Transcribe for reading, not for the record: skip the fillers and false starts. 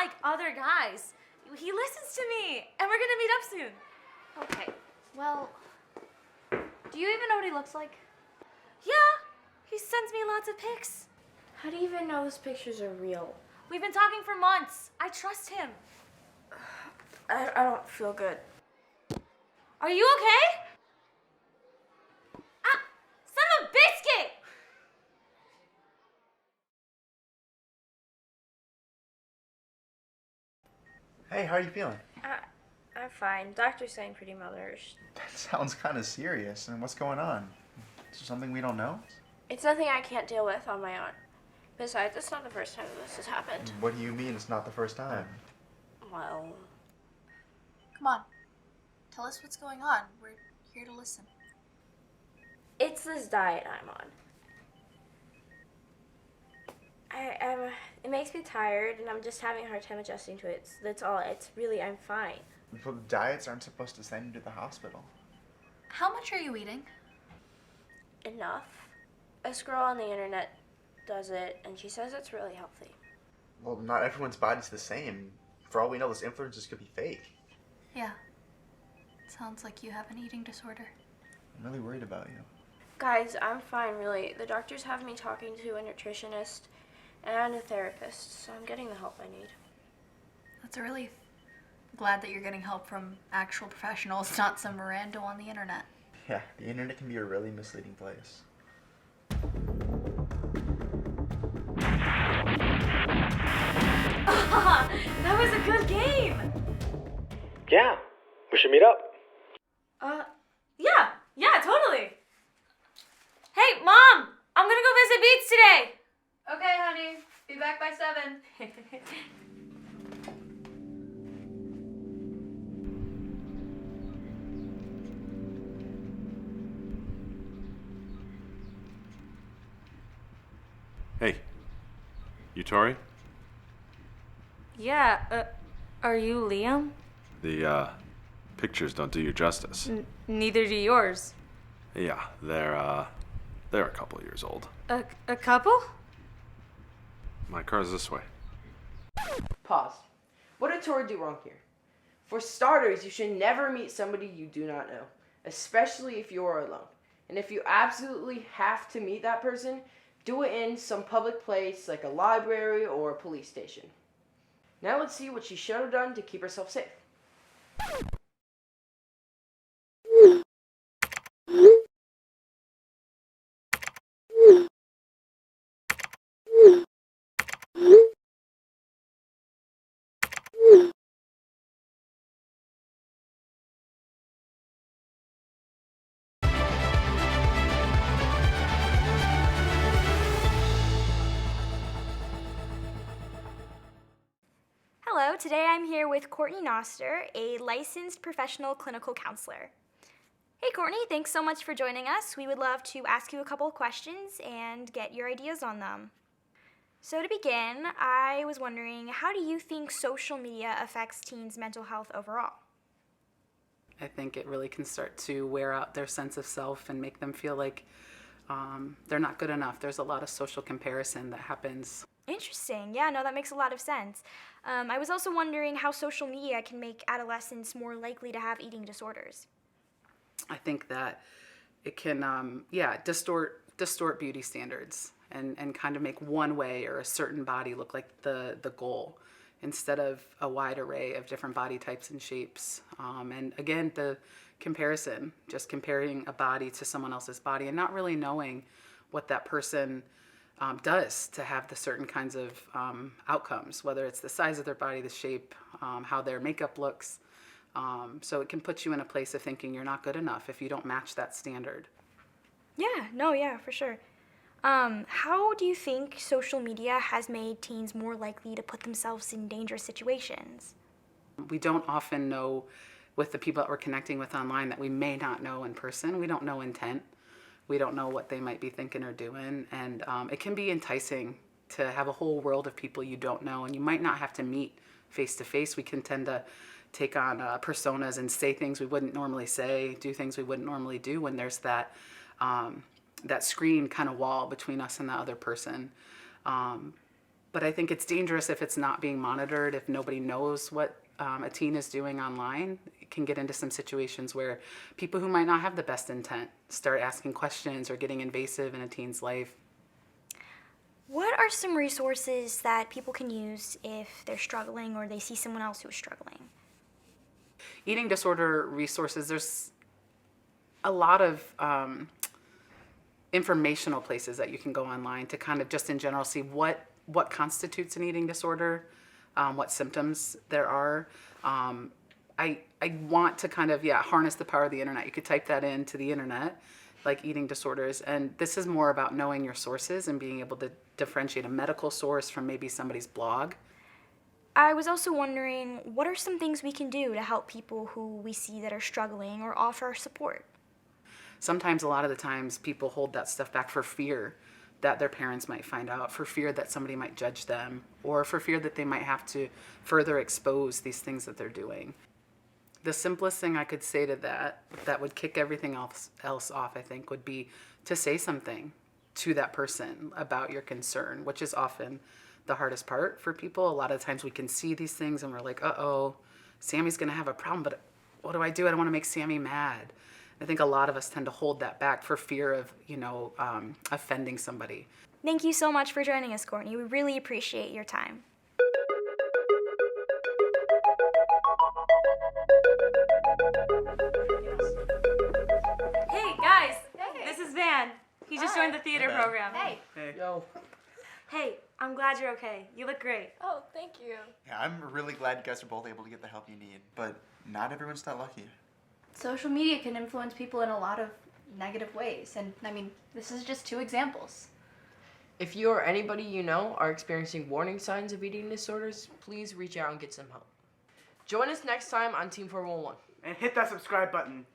like other guys. He listens to me, and we're gonna meet up soon. Okay, well, do you even know what he looks like? Yeah, he sends me lots of pics. How do you even know those pictures are real? We've been talking for months. I trust him. I don't feel good. Are you okay? Ah, son of a biscuit! Hey, how are you feeling? I'm fine. Doctor's saying pretty malnourished. That sounds kind of serious. And what's going on? Is there something we don't know? It's nothing I can't deal with on my own. Besides, it's not the first time this has happened. What do you mean it's not the first time? Well, Come on. Tell us what's going on. We're here to listen. it's this diet I'm on. It makes me tired, and I'm just having a hard time adjusting to it. So that's all. I'm fine. Well, diets aren't supposed to send you to the hospital. How much are you eating? Enough. This girl on the internet does it, and she says it's really healthy. Well, not everyone's body's the same. For all we know, those influencers could be fake. Yeah. Sounds like you have an eating disorder. I'm really worried about you. Guys, I'm fine, really. The doctors have me talking to a nutritionist and a therapist, so I'm getting the help I need. That's a relief. Glad that you're getting help from actual professionals, not some rando on the internet. Yeah, the internet can be a really misleading place. That was a good game. Yeah, we should meet up. Yeah, totally. Hey, Mom, I'm gonna go visit Beets today. Okay, honey. Be back by 7. Hey, you Tori? Yeah, are you Liam? The pictures don't do you justice. Neither do yours. Yeah, they're a couple of years old. A couple? My car's this way. Pause. What did Tori do wrong here? For starters, you should never meet somebody you do not know, especially if you are alone. And if you absolutely have to meet that person, do it in some public place like a library or a police station. Now let's see what she should have done to keep herself safe. Hello, today I'm here with Courtney Noster, a licensed professional clinical counselor. Hey Courtney, thanks so much for joining us. We would love to ask you a couple of questions and get your ideas on them. So to begin, I was wondering, how do you think social media affects teens' mental health overall? I think it really can start to wear out their sense of self and make them feel like they're not good enough. There's a lot of social comparison that happens. Interesting. Yeah, no, that makes a lot of sense. I was also wondering how social media can make adolescents more likely to have eating disorders. I think that it can, distort beauty standards and kind of make one way or a certain body look like the goal instead of a wide array of different body types and shapes. And again, the comparison, just comparing a body to someone else's body and not really knowing what that person does to have the certain kinds of outcomes, whether it's the size of their body, the shape, how their makeup looks. So it can put you in a place of thinking you're not good enough if you don't match that standard. Yeah, for sure. How do you think social media has made teens more likely to put themselves in dangerous situations? We don't often know with the people that we're connecting with online that we may not know in person. We don't know intent. We don't know what they might be thinking or doing. And it can be enticing to have a whole world of people you don't know, and you might not have to meet face to face. We can tend to take on personas and say things we wouldn't normally say, do things we wouldn't normally do when there's that that screen kind of wall between us and the other person. But I think it's dangerous if it's not being monitored, if nobody knows what a teen is doing online. It can get into some situations where people who might not have the best intent start asking questions or getting invasive in a teen's life. What are some resources that people can use if they're struggling or they see someone else who's struggling? Eating disorder resources, there's a lot of informational places that you can go online to kind of just in general see what constitutes an eating disorder, what symptoms there are. I want to kind of, harness the power of the internet. You could type that into the internet, like eating disorders, and this is more about knowing your sources and being able to differentiate a medical source from maybe somebody's blog. I was also wondering, what are some things we can do to help people who we see that are struggling or offer support? Sometimes, a lot of the times, people hold that stuff back for fear that their parents might find out, for fear that somebody might judge them, or for fear that they might have to further expose these things that they're doing. The simplest thing I could say to that would kick everything else off, I think, would be to say something to that person about your concern, which is often the hardest part for people. A lot of times we can see these things and we're like, uh-oh, Sammy's gonna have a problem, but what do? I don't wanna make Sammy mad. I think a lot of us tend to hold that back for fear of, offending somebody. Thank you so much for joining us, Courtney. We really appreciate your time. Hey, guys. This is Van. He just joined the theater program. Hey. Yo. Hey, I'm glad you're okay. You look great. Oh, thank you. Yeah, I'm really glad you guys are both able to get the help you need, but not everyone's that lucky. Social media can influence people in a lot of negative ways, and I mean, this is just 2 examples. If you or anybody you know are experiencing warning signs of eating disorders, please reach out and get some help. Join us next time on Team 411. And hit that subscribe button.